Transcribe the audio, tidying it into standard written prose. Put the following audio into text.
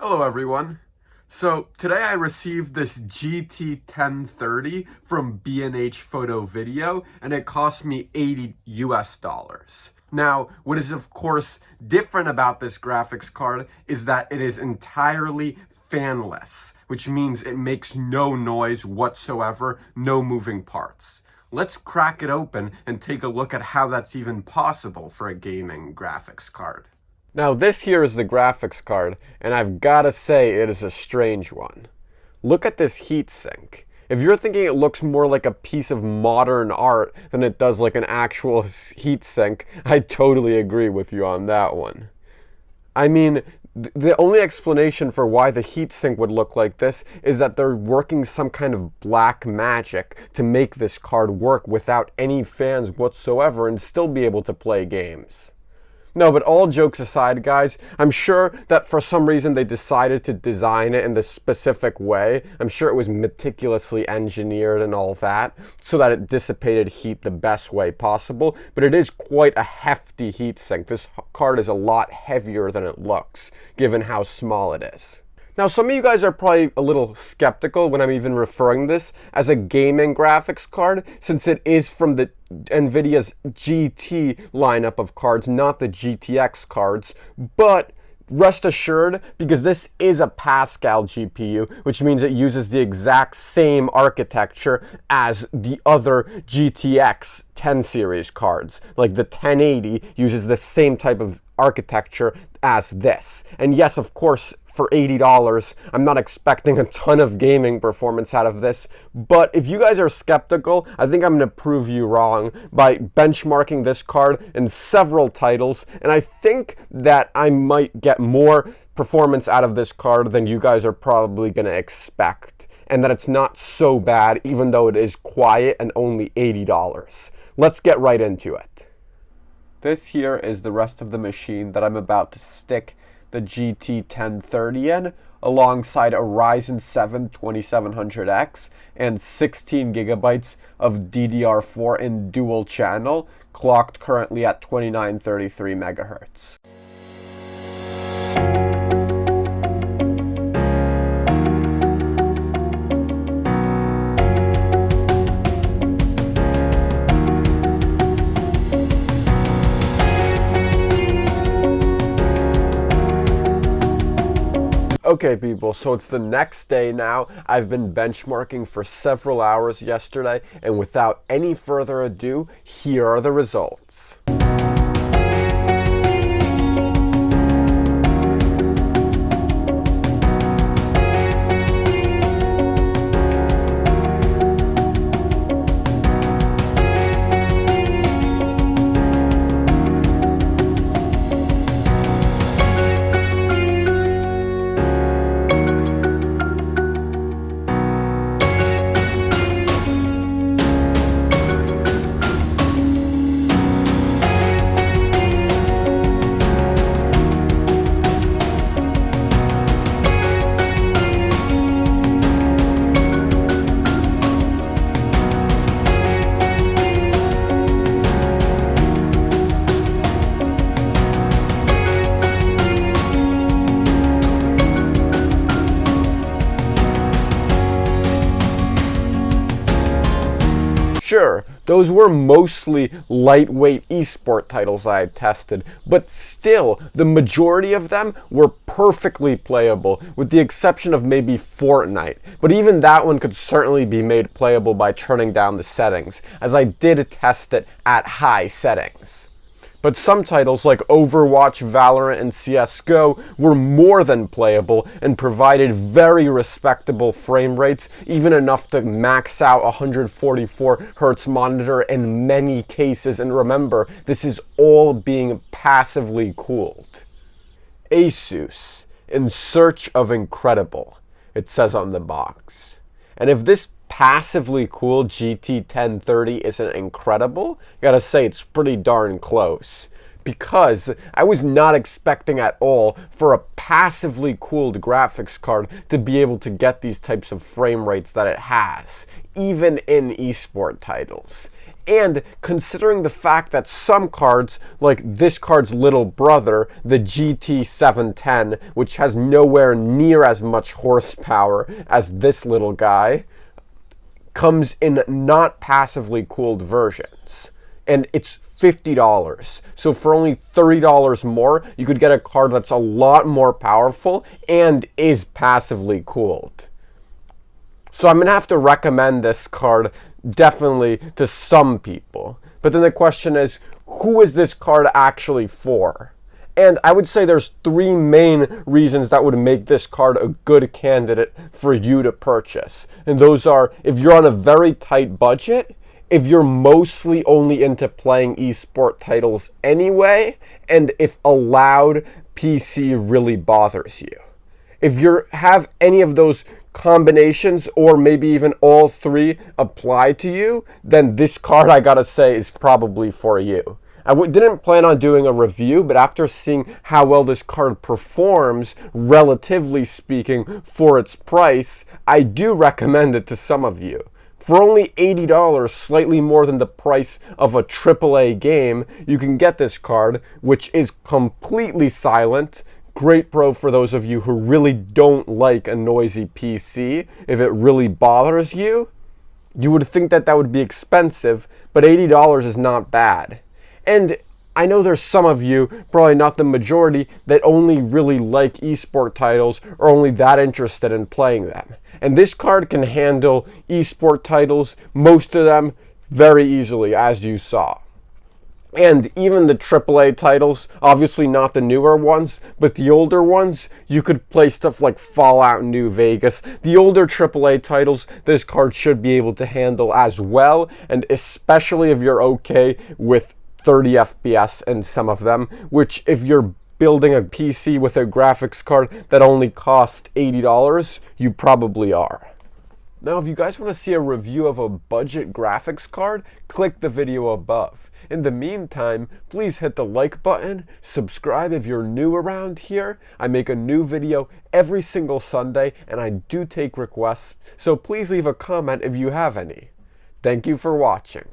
Hello everyone. So today I received this GT 1030 from B&H Photo Video and it cost me $80 US. Now, what is of course different about this graphics card is that it is entirely fanless, which means it makes no noise whatsoever, no moving parts. Let's crack it open and take a look at how that's even possible for a gaming graphics card. Now this here is the graphics card, and I've got to say it is a strange one. Look at this heatsink. If you're thinking it looks more like a piece of modern art than it does like an actual heatsink, I totally agree with you on that one. I mean, the only explanation for why the heatsink would look like this is that they're working some kind of black magic to make this card work without any fans whatsoever and still be able to play games. No, but all jokes aside, guys, I'm sure that for some reason they decided to design it in this specific way. I'm sure it was meticulously engineered and all that, so that it dissipated heat the best way possible. But it is quite a hefty heatsink. This card is a lot heavier than it looks, given how small it is. Now, some of you guys are probably a little skeptical when I'm even referring this as a gaming graphics card, since it is from the NVIDIA's GT lineup of cards, not the GTX cards. But rest assured, because this is a Pascal GPU, which means it uses the exact same architecture as the other GTX 10 series cards. Like the 1080 uses the same type of architecture as this. And yes, of course, for $80, I'm not expecting a ton of gaming performance out of this, but if you guys are skeptical, I think I'm going to prove you wrong by benchmarking this card in several titles, and I think that I might get more performance out of this card than you guys are probably going to expect, and that it's not so bad even though it is quiet and only $80. Let's get right into it. This here is the rest of the machine that I'm about to stick the GT 1030 in, alongside a Ryzen 7 2700X and 16 gigabytes of DDR4 in dual channel, clocked currently at 2933 megahertz. Okay people, so it's the next day now. I've been benchmarking for several hours yesterday, and without any further ado, here are the results. Sure, those were mostly lightweight esport titles I had tested, but still, the majority of them were perfectly playable, with the exception of maybe Fortnite. But even that one could certainly be made playable by turning down the settings, as I did test it at high settings. But some titles like Overwatch, Valorant, and CSGO were more than playable and provided very respectable frame rates, even enough to max out a 144Hz monitor in many cases. And remember, this is all being passively cooled. Asus, in search of incredible, it says on the box. And if this passively cool GT 1030 isn't incredible, I gotta say it's pretty darn close. Because I was not expecting at all for a passively cooled graphics card to be able to get these types of frame rates that it has, even in esport titles. And considering the fact that some cards, like this card's little brother, the GT710, which has nowhere near as much horsepower as this little guy, comes in not passively cooled versions. And it's $50. So for only $30 more, you could get a card that's a lot more powerful and is passively cooled. So I'm going to have to recommend this card definitely to some people. But then the question is, who is this card actually for? And I would say there's three main reasons that would make this card a good candidate for you to purchase. And those are, if you're on a very tight budget, if you're mostly only into playing esport titles anyway, and if a loud PC really bothers you. If you have any of those combinations, or maybe even all three apply to you, then this card, I gotta say, is probably for you. I didn't plan on doing a review, but after seeing how well this card performs, relatively speaking, for its price, I do recommend it to some of you. For only $80, slightly more than the price of a AAA game, you can get this card, which is completely silent. Great pro for those of you who really don't like a noisy PC. If it really bothers you, you would think that that would be expensive, but $80 is not bad. And I know there's some of you, probably not the majority, that only really like esport titles or only that interested in playing them. And this card can handle esport titles, most of them, very easily, as you saw. And even the AAA titles, obviously not the newer ones, but the older ones, you could play stuff like Fallout New Vegas. The older AAA titles, this card should be able to handle as well, and especially if you're okay with 30 FPS in some of them, which if you're building a PC with a graphics card that only costs $80, you probably are. Now, if you guys want to see a review of a budget graphics card, click the video above. In the meantime, please hit the like button, subscribe if you're new around here. I make a new video every single Sunday, and I do take requests, so please leave a comment if you have any. Thank you for watching.